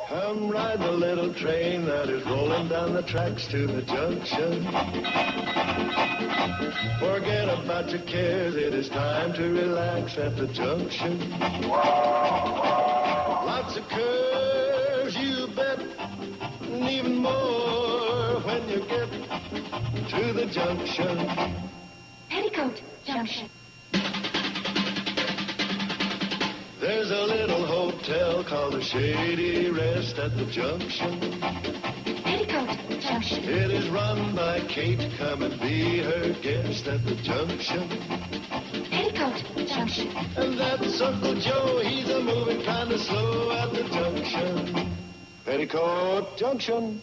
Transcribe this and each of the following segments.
Come ride the little train that is rolling down the tracks to the junction. Forget about your cares, it is time to relax at the junction. Lots of curves, you bet, and even more when you get to the junction. Petticoat Junction. There's a little hotel called the Shady Rest at the junction. Petticoat Junction. It is run by Kate. Come and be her guest at the junction. Petticoat Junction. And that's Uncle Joe. He's a moving kind of slow at the junction. Petticoat Junction.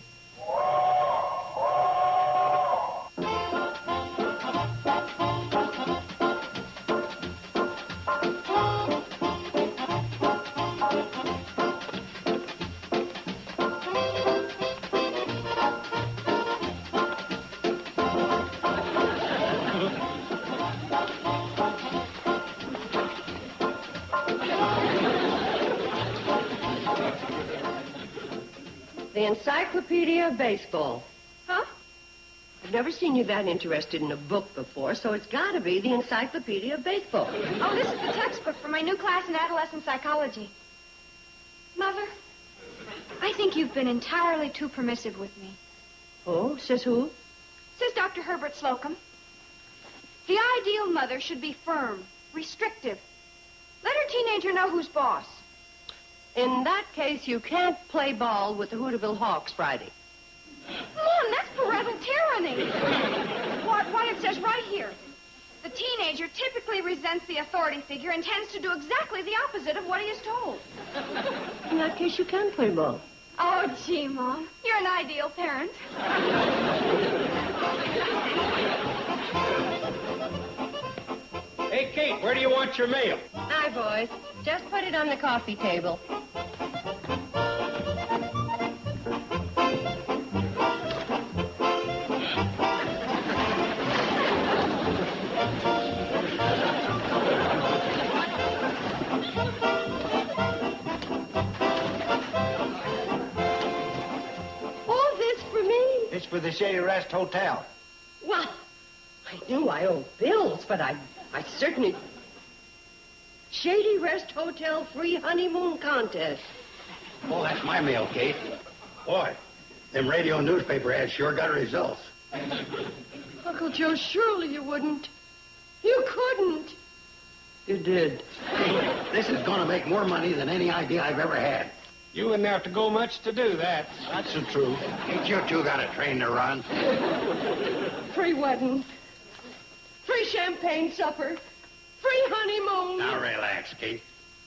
The Encyclopedia of Baseball. Huh? I've never seen you that interested in a book before, so it's got to be the Encyclopedia of Baseball. Oh, this is the textbook for my new class in adolescent psychology. Mother, I think you've been entirely too permissive with me. Oh, says who? Says Dr. Herbert Slocum. The ideal mother should be firm, restrictive. Let her teenager know who's boss. In that case, you can't play ball with the Hooterville Hawks Friday. Mom, that's parental tyranny. Why, it says right here. The teenager typically resents the authority figure and tends to do exactly the opposite of what he is told. In that case, you can play ball. Oh, gee, Mom, you're an ideal parent. Hey, Kate, where do you want your mail? Hi, boys. Just put it on the coffee table. All this for me? It's for the Shady Rest Hotel. Well, I knew I owed bills, but I certainly... Shady Rest Hotel free honeymoon contest. Oh, that's my mail, Kate. Boy, them radio newspaper ads sure got results. Uncle Joe, surely you wouldn't. You couldn't. You did. Hey, this is going to make more money than any idea I've ever had. You wouldn't have to go much to do that. That's the truth. Ain't you two got a train to run? Free wedding. Free champagne supper. Free honeymoon. Now relax, Kate.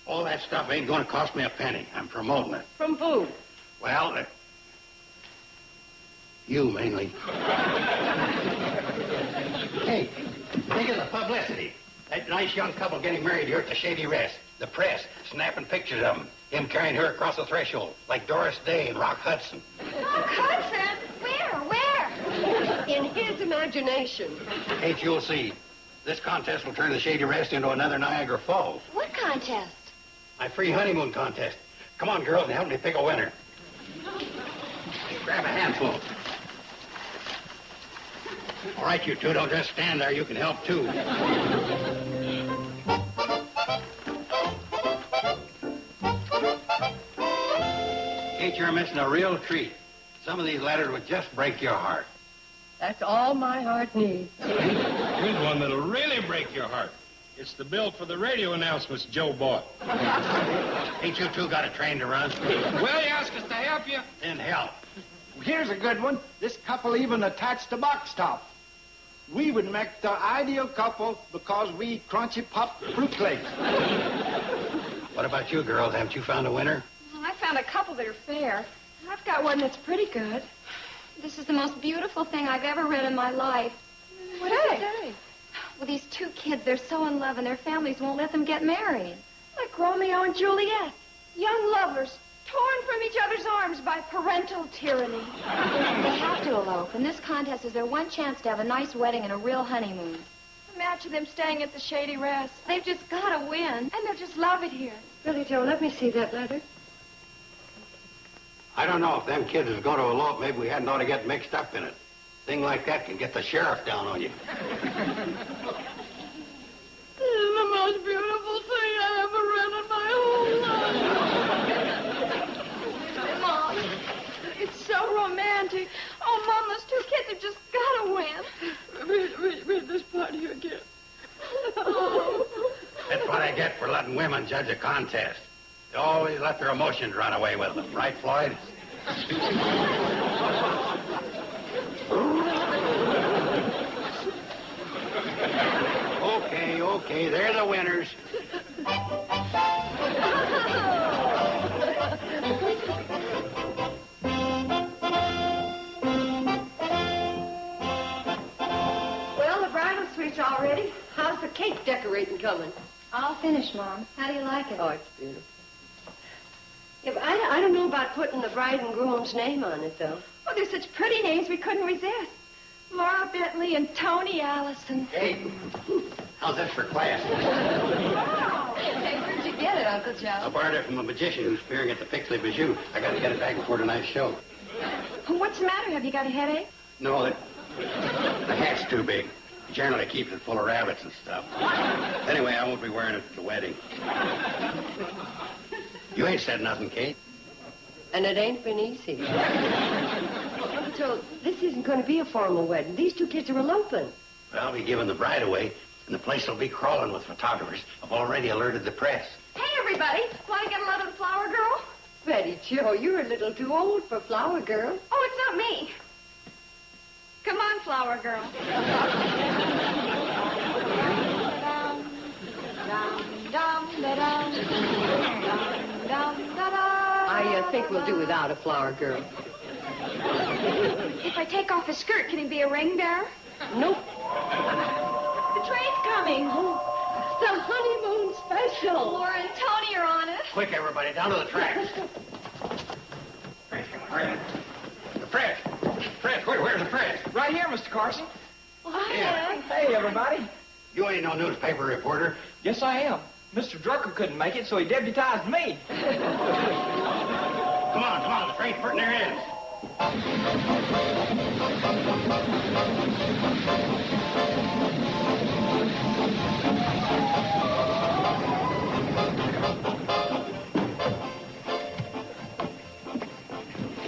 All that stuff ain't going to cost me a penny. I'm promoting it. From who? Well, you mainly. Hey, think of the publicity. That nice young couple getting married here at the Shady Rest. The press snapping pictures of him carrying her across the threshold, like Doris Day and Rock Hudson. Oh, Hudson? Where? In his imagination. Kate, you'll see. This contest will turn the Shady Rest into another Niagara Falls. What contest? My free honeymoon contest. Come on, girls, and help me pick a winner. Grab a handful. All right, you two, don't just stand there. You can help, too. Kate, you're missing a real treat. Some of these letters would just break your heart. That's all my heart needs. Here's one that'll really break your heart. It's the bill for the radio announcements Joe bought. Ain't you two got a train to run? Well, you asked us to help you. Then help. Here's a good one. This couple even attached a box top. We would make the ideal couple because we eat crunchy pop fruit flakes. What about you, girls? Haven't you found a winner? Well, I found a couple that are fair. I've got one that's pretty good. This is the most beautiful thing I've ever read in my life. What does it say? Well, these two kids, they're so in love and their families won't let them get married. Like Romeo and Juliet. Young lovers, torn from each other's arms by parental tyranny. They have to elope, and this contest is their one chance to have a nice wedding and a real honeymoon. Imagine them staying at the Shady Rest. They've just got to win, and they'll just love it here. Billy Joe, let me see that letter. I don't know if them kids is going to elope. Maybe we hadn't ought to get mixed up in it. Thing like that can get the sheriff down on you. This is the most beautiful thing I ever read in my whole life. Mom, it's so romantic. Oh, Mom, those two kids have just got to win. Read this part here again. That's what I get for letting women judge a contest. They always let their emotions run away with them. Right, Floyd? Okay, they're the winners. Well, the bridal suite's all ready. How's the cake decorating coming? I'll finish, Mom. How do you like it? Oh, it's beautiful. Yeah, but I don't know about putting the bride and groom's name on it, though. Oh, they're such pretty names we couldn't resist. Laura Bentley and Tony Allison. Hey, how's this for class? Wow. Hey, where'd you get it, Uncle Joe? I borrowed it from a magician who's appearing at the Pixley Bijou. I got to get it back before tonight's show. What's the matter? Have you got a headache? No, the hat's too big. Generally keeps it full of rabbits and stuff. Anyway, I won't be wearing it at the wedding. You ain't said nothing, Kate. And it ain't been easy. So this isn't going to be a formal wedding. These two kids are eloping. Well, I'll be giving the bride away, and the place will be crawling with photographers. I've already alerted the press. Hey, everybody. Want to get a load of the flower girl? Betty Joe, you're a little too old for Flower Girl. Oh, it's not me. Come on, flower girl. I think we'll do without a Flower Girl. If I take off his skirt, can he be a ring bearer? Nope. The train's coming. The honeymoon special. Laura and Tony are on it. Quick, everybody, down to the tracks. Press, come on, hurry. The press. Press, where's the press? Right here, Mr. Carson. Yeah. Hey, everybody. You ain't no newspaper reporter. Yes, I am. Mr. Drucker couldn't make it, so he deputized me. Come on, the train's putting their ends.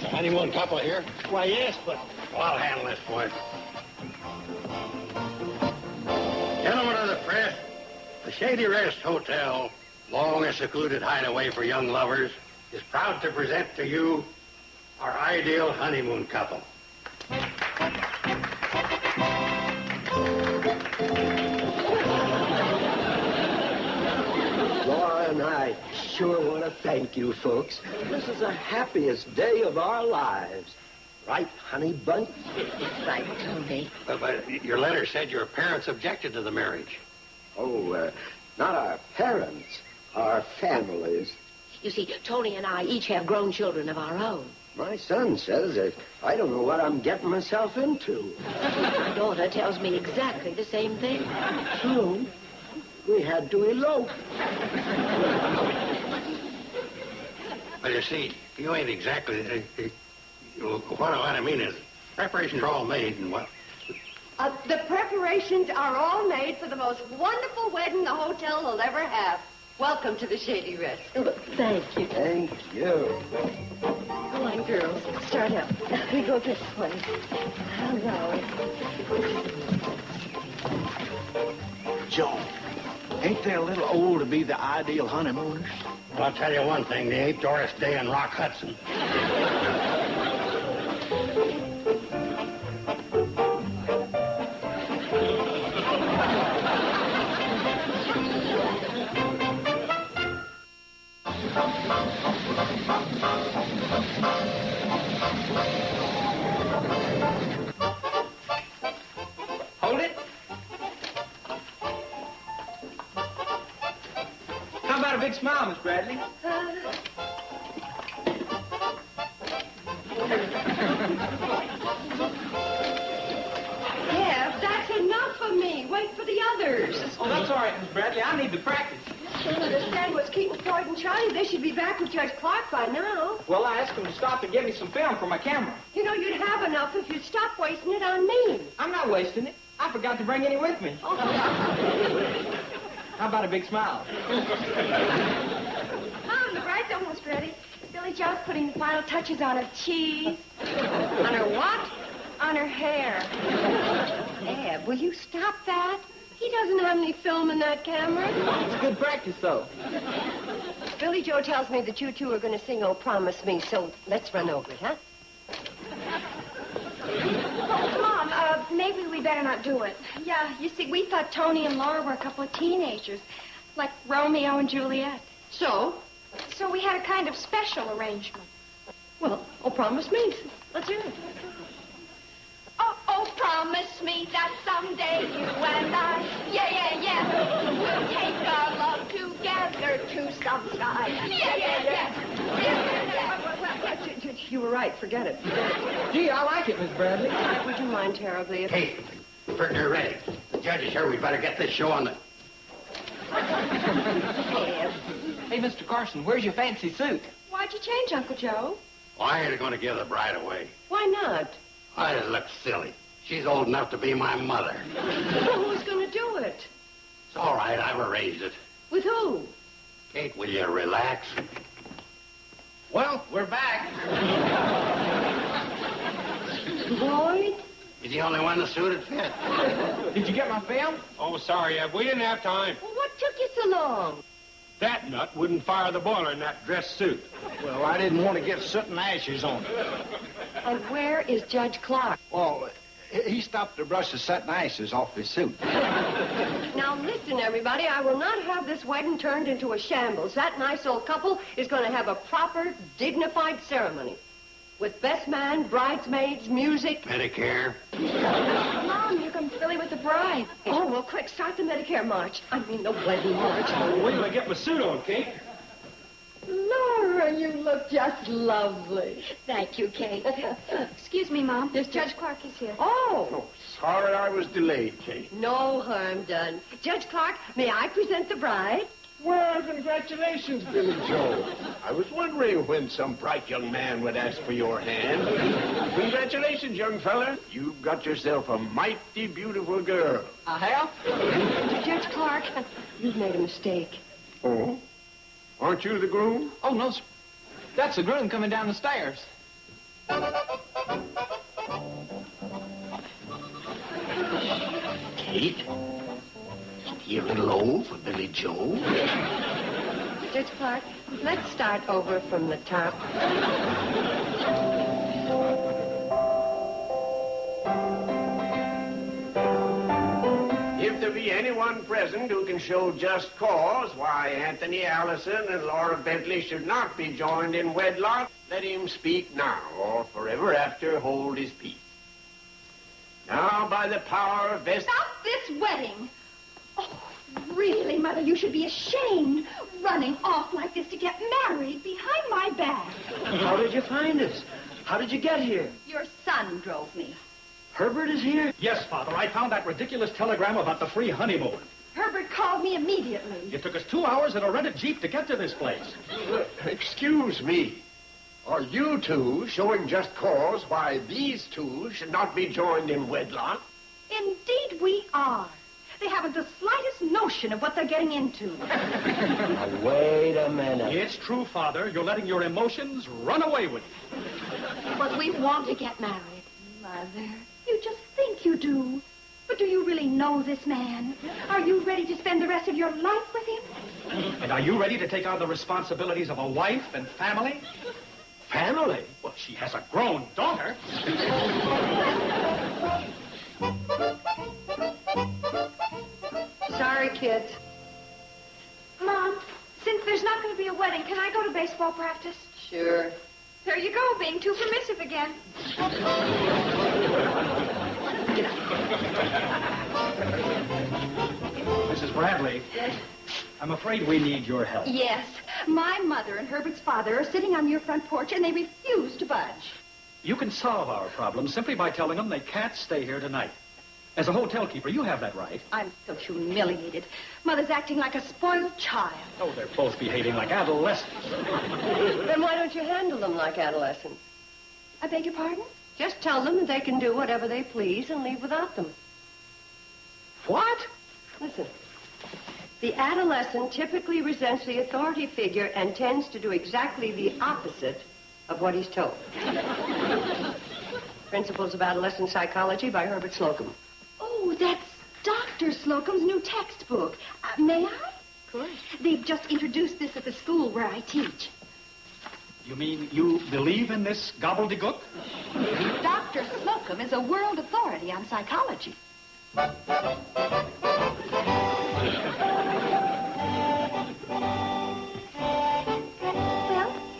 The honeymoon couple here? Why, yes, but Well, I'll handle this, boys. Gentlemen of the press, the Shady Rest Hotel, long a secluded hideaway for young lovers, is proud to present to you our ideal honeymoon couple. Laura and I sure want to thank you folks. This is the happiest day of our lives. Right, honey bunch? Right, Tony. But your letter said your parents objected to the marriage. Oh, not our parents, our families. You see, Tony and I each have grown children of our own. My son says that I don't know what I'm getting myself into. My daughter tells me exactly the same thing. So, we had to elope. But you see, you ain't exactly... what I mean is, preparations are all made and what... The preparations are all made for the most wonderful wedding the hotel will ever have. Welcome to the Shady Rest. Thank you. Thank you. Go on, girls. Start up. We go this way. Hello. Joe, ain't they a little old to be the ideal honeymooners? Well, I'll tell you one thing, they ain't Doris Day and Rock Hudson. Hold it. How about a big smile, Miss Bradley? Charlie, they should be back with Judge Clark by now. Well, I asked him to stop and get me some film for my camera. You know, you'd have enough if you'd stop wasting it on me. I'm not wasting it. I forgot to bring any with me. Oh. How about a big smile? Mom, the bride's almost ready. Billy Joe's putting the final touches on her cheese. On her what? On her hair. Eb, will you stop that? He doesn't have any film in that camera. It's good practice, though. Billy Joe tells me that you two are going to sing Oh Promise Me, so let's run over it, huh? Oh, Mom, maybe we better not do it. Yeah, you see, we thought Tony and Laura were a couple of teenagers, like Romeo and Juliet. So? So we had a kind of special arrangement. Well, Oh Promise Me. Let's hear it. Oh, promise me that someday you and I, yeah, we'll take our love together to some sky. Yeah. You were right. Forget it. Gee, I like it, Miss Bradley. Would you mind terribly if... Hey, they're ready. The judge is here. We better get this show on the... Hey, Mr. Carson, where's your fancy suit? Why'd you change, Uncle Joe? Why are you going to give the bride away? Why not? Why does it look silly? She's old enough to be my mother. Well, who's going to do it? It's all right. I've arranged it. With who? Kate, will you relax? Well, we're back. Boyd? He's the only one the suit would fit. Did you get my film? Oh, sorry, Eb. We didn't have time. Well, what took you so long? That nut wouldn't fire the boiler in that dress suit. Well, I didn't want to get soot and ashes on it. And where is Judge Clark? Well, he stopped to brush the soot and ashes off his suit. Now, listen, everybody. I will not have this wedding turned into a shambles. That nice old couple is going to have a proper, dignified ceremony. With best man, bridesmaids, music. Medicare. Mom, you come Billy with the bride. Oh, well, quick, start the Medicare march. I mean, the wedding march. Wait till I get my suit on, Kate. Laura, you look just lovely. Thank you, Kate. Excuse me, Mom. Yes, Judge Clark is here. Oh, Sorry I was delayed, Kate. no harm done. Judge Clark, may I present the bride? Well, congratulations, Billy Joe. I was wondering when some bright young man would ask for your hand. Congratulations, young fella. You've got yourself a mighty beautiful girl. I have? Judge Clark, you've made a mistake. Oh? Aren't you the groom? Oh, no, sir. That's the groom coming down the stairs. Kate? Isn't he a little old for Billy Joe? Judge Clark, let's start over from the top. If there be anyone present who can show just cause why Anthony Allison and Laura Bentley should not be joined in wedlock, let him speak now, or forever after hold his peace. Now, by the power of best... Stop this wedding! Oh, really, Mother, you should be ashamed running off like this to get married behind my back. How did you find us? How did you get here? Your son drove me. Herbert is here? Yes, Father. I found that ridiculous telegram about the free honeymoon. Herbert called me immediately. It took us 2 hours in a rented Jeep to get to this place. Excuse me. Are you two showing just cause why these two should not be joined in wedlock? Indeed we are. They haven't the slightest notion of what they're getting into. Now, wait a minute. It's true, Father. You're letting your emotions run away with you. But we want to get married. Mother, you just think you do. But do you really know this man? Are you ready to spend the rest of your life with him? And are you ready to take on the responsibilities of a wife and family? Family? Well, she has a grown daughter. Sorry, kids. Mom, since there's not going to be a wedding, can I go to baseball practice? Sure. There you go, being too permissive again. Mrs. Bradley, Yes? I'm afraid we need your help. Yes. My mother and Herbert's father are sitting on your front porch, and they refuse to budge. You can solve our problem simply by telling them they can't stay here tonight. As a hotel keeper, you have that right. I'm so humiliated. Mother's acting like a spoiled child. Oh, they're both behaving like adolescents. Then why don't you handle them like adolescents? I beg your pardon? Just tell them that they can do whatever they please and leave without them. What? Listen. The adolescent typically resents the authority figure and tends to do exactly the opposite of what he's told. Principles of Adolescent Psychology by Herbert Slocum. Oh, that's Dr. Slocum's new textbook. May I? Of course. They've just introduced this at the school where I teach. You mean you believe in this gobbledygook? Dr. Slocum is a world authority on psychology. Well,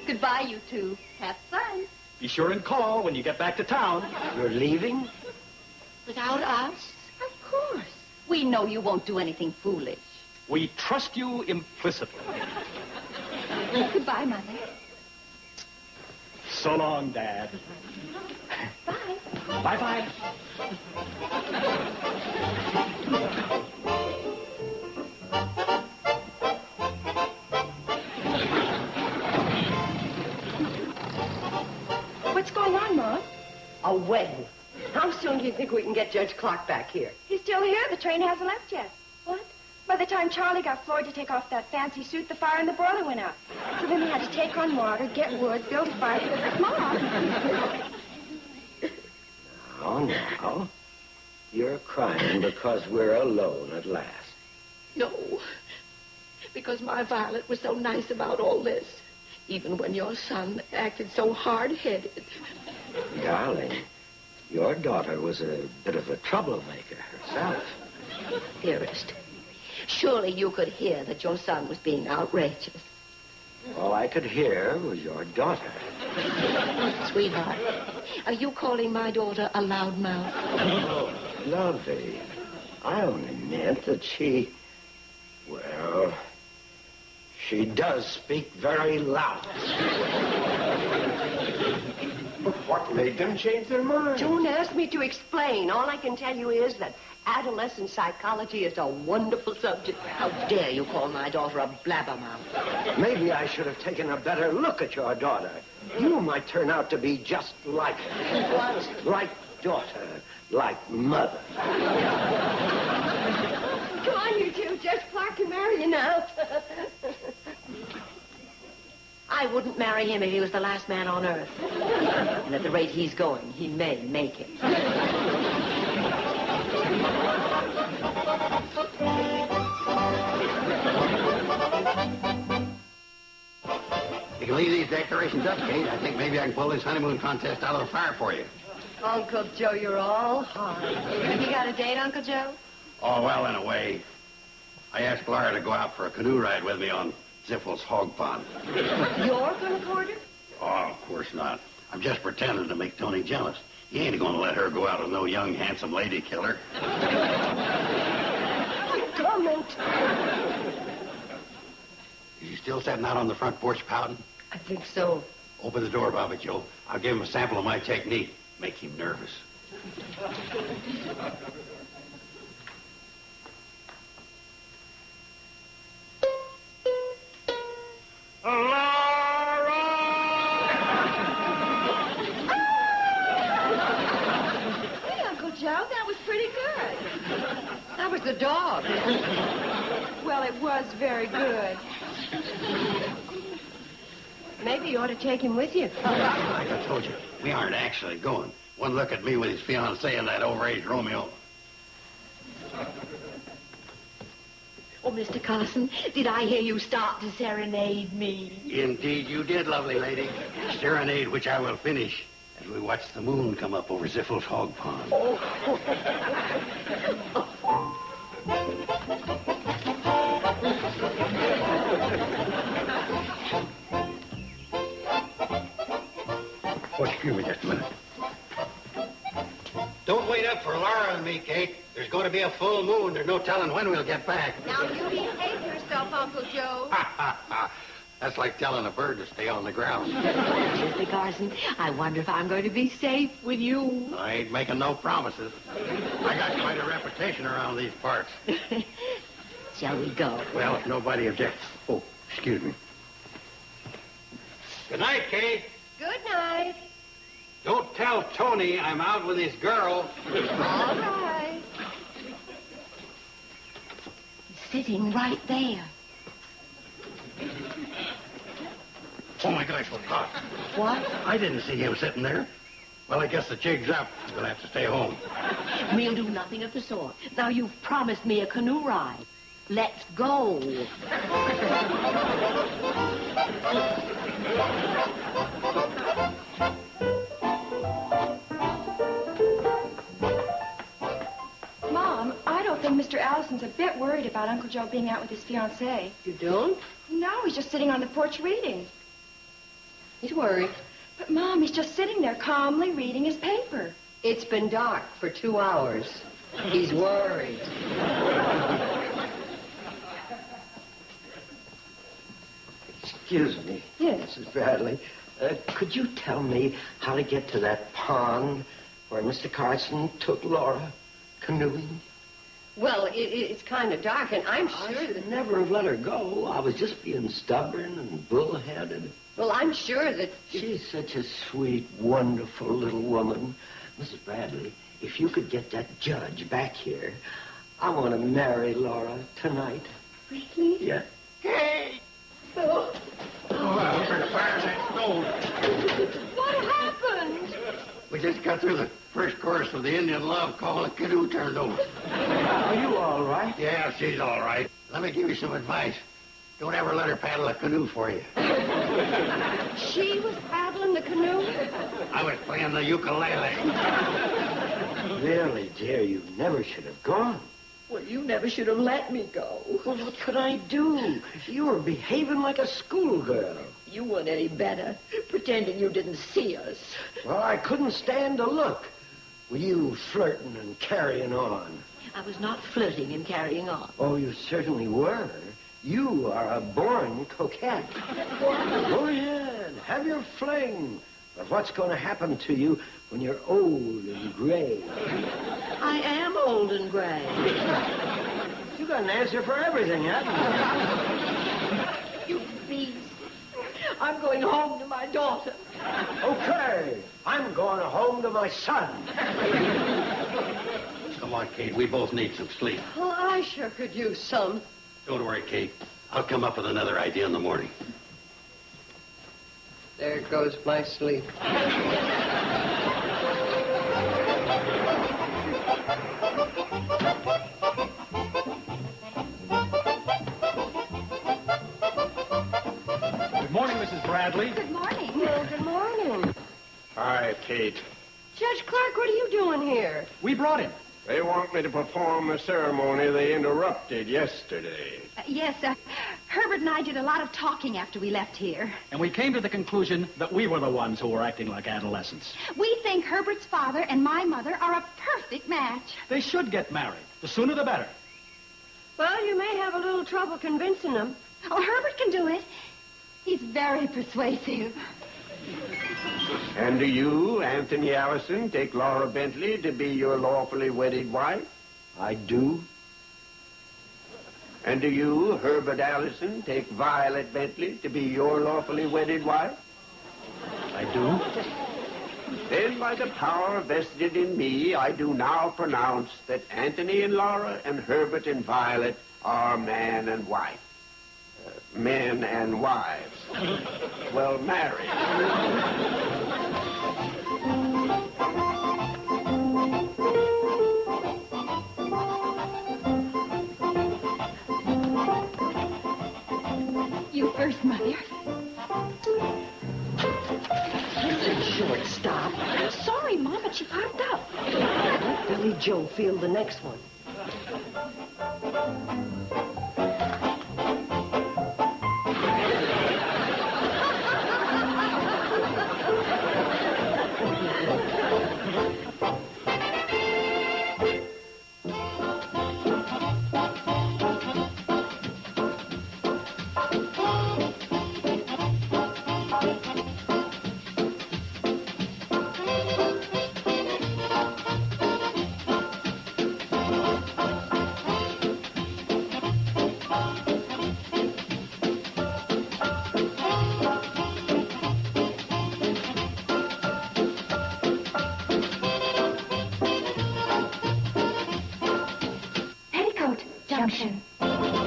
goodbye, you two. Have fun. Be sure and call when you get back to town. You're leaving? Without us? Of course. We know you won't do anything foolish. We trust you implicitly. Goodbye, Mother. So long, Dad. Bye. Bye-bye. What's going on, Mom? A wedding. How soon do you think we can get Judge Clark back here? He's still here. The train hasn't left yet. What? By the time Charlie got Floyd to take off that fancy suit, the fire in the boiler went out. So then we had to take on water, get wood, build a fire. Mom! Now, you're crying because we're alone at last. No, because my Violet was so nice about all this, even when your son acted so hard-headed. Darling, your daughter was a bit of a troublemaker herself. Dearest, surely you could hear that your son was being outrageous. All I could hear was your daughter. Sweetheart, are you calling my daughter a loudmouth? Oh, lovey. I only meant that she does speak very loud. But what made them change their mind? Don't ask me to explain. All I can tell you is that adolescent psychology is a wonderful subject. How dare you call my daughter a blabbermouth? Maybe I should have taken a better look at your daughter. You might turn out to be just like her. What? Like daughter, like mother. Come on, you two. Judge Clark can marry you now. I wouldn't marry him if he was the last man on earth. And at the rate he's going, he may make it. You can leave these decorations up, Kate. I think maybe I can pull this honeymoon contest out of the fire for you. Uncle Joe, you're all hard. You got a date, Uncle Joe? Oh, well, in a way. I asked Laura to go out for a canoe ride with me on Ziffle's hog pond. You're going to court her? Oh, of course not. I'm just pretending to make Tony jealous. He ain't going to let her go out with no young, handsome lady killer. Comment. Is he still sitting out on the front porch pouting? I think so. Open the door, Bobby Joe. I'll give him a sample of my technique. Make him nervous. Hey, Uncle Joe, that was pretty good. That was the dog. Well, it was very good. Maybe you ought to take him with you. Like I told you, we aren't actually going. One look at me with his fiancée and that overaged Romeo. Oh, Mr. Carson, did I hear you start to serenade me? Indeed you did, lovely lady. Serenade which I will finish as we watch the moon come up over Ziffle's hog pond. Oh. Oh, excuse me just a minute. Don't wait up for Laura and me, Kate. There's going to be a full moon. There's no telling when we'll get back. Now, you behave yourself, Uncle Joe. Ha, ha, ha. That's like telling a bird to stay on the ground. Mr. Carson, I wonder if I'm going to be safe with you. I ain't making no promises. I got quite a reputation around these parts. Shall we go? Well, if nobody objects. Oh, excuse me. Good night, Kate. Good night. Don't tell Tony I'm out with his girl. All right. He's sitting right there. Oh, my gosh, what hot. What? I didn't see him sitting there. Well, I guess the jig's up. We'll have to stay home. We'll do nothing of the sort. Now, you've promised me a canoe ride. Let's go. Mom, I don't think Mr. Allison's a bit worried about Uncle Joe being out with his fiancée. You don't? No, he's just sitting on the porch reading. He's worried. But, Mom, he's just sitting there calmly reading his paper. It's been dark for 2 hours. He's worried. Excuse me. Yes. Mrs. Bradley. Could you tell me how to get to that pond where Mr. Carson took Laura canoeing? Well, it's kind of dark, and I'm sure I that... should never have let her go. I was just being stubborn and bullheaded. Well, I'm sure that... She's such a sweet, wonderful little woman. Mrs. Bradley, if you could get that judge back here, I want to marry Laura tonight. Really? Yeah. Hey! Oh. Oh, we're the fires that stove. What happened? We just got through the first chorus of the Indian Love Call. The canoe turned over. Are you all right? Yeah, she's all right. Let me give you some advice. Don't ever let her paddle a canoe for you. She was paddling the canoe? I was playing the ukulele. Really, dear, you never should have gone. Well, you never should have let me go. Well, what could I do? You were behaving like a schoolgirl. You weren't any better, pretending you didn't see us. Well, I couldn't stand to look with you flirting and carrying on. I was not flirting and carrying on. Oh, you certainly were. You are a born coquette. Go ahead, have your fling. But what's going to happen to you when you're old and gray? I am old and gray. You got an answer for everything, haven't You beast. I'm going home to my daughter. you? Okay, I'm going home to my son. Come on, Kate. We both need some sleep. Well, I sure could use some. Don't worry, Kate. I'll come up with another idea in the morning. There goes my sleep. Good morning, Mrs. Bradley. Good morning. Well, good morning. Hi, Kate. Judge Clark, what are you doing here? We brought him. They want me to perform a ceremony they interrupted yesterday. Yes, Herbert and I did a lot of talking after we left here. And we came to the conclusion that we were the ones who were acting like adolescents. We think Herbert's father and my mother are a perfect match. They should get married. The sooner the better. Well, you may have a little trouble convincing them. Oh, Herbert can do it. He's very persuasive. And do you, Anthony Allison, take Laura Bentley to be your lawfully wedded wife? I do. And do you, Herbert Allison, take Violet Bentley to be your lawfully wedded wife? I do. Then by the power vested in me, I do now pronounce that Anthony and Laura and Herbert and Violet are man and wife. Men and wives. Well, married. You first, Mother. Listen, shortstop. Sorry, Mom, but she popped up. Let Billy Joe field the next one. Junction.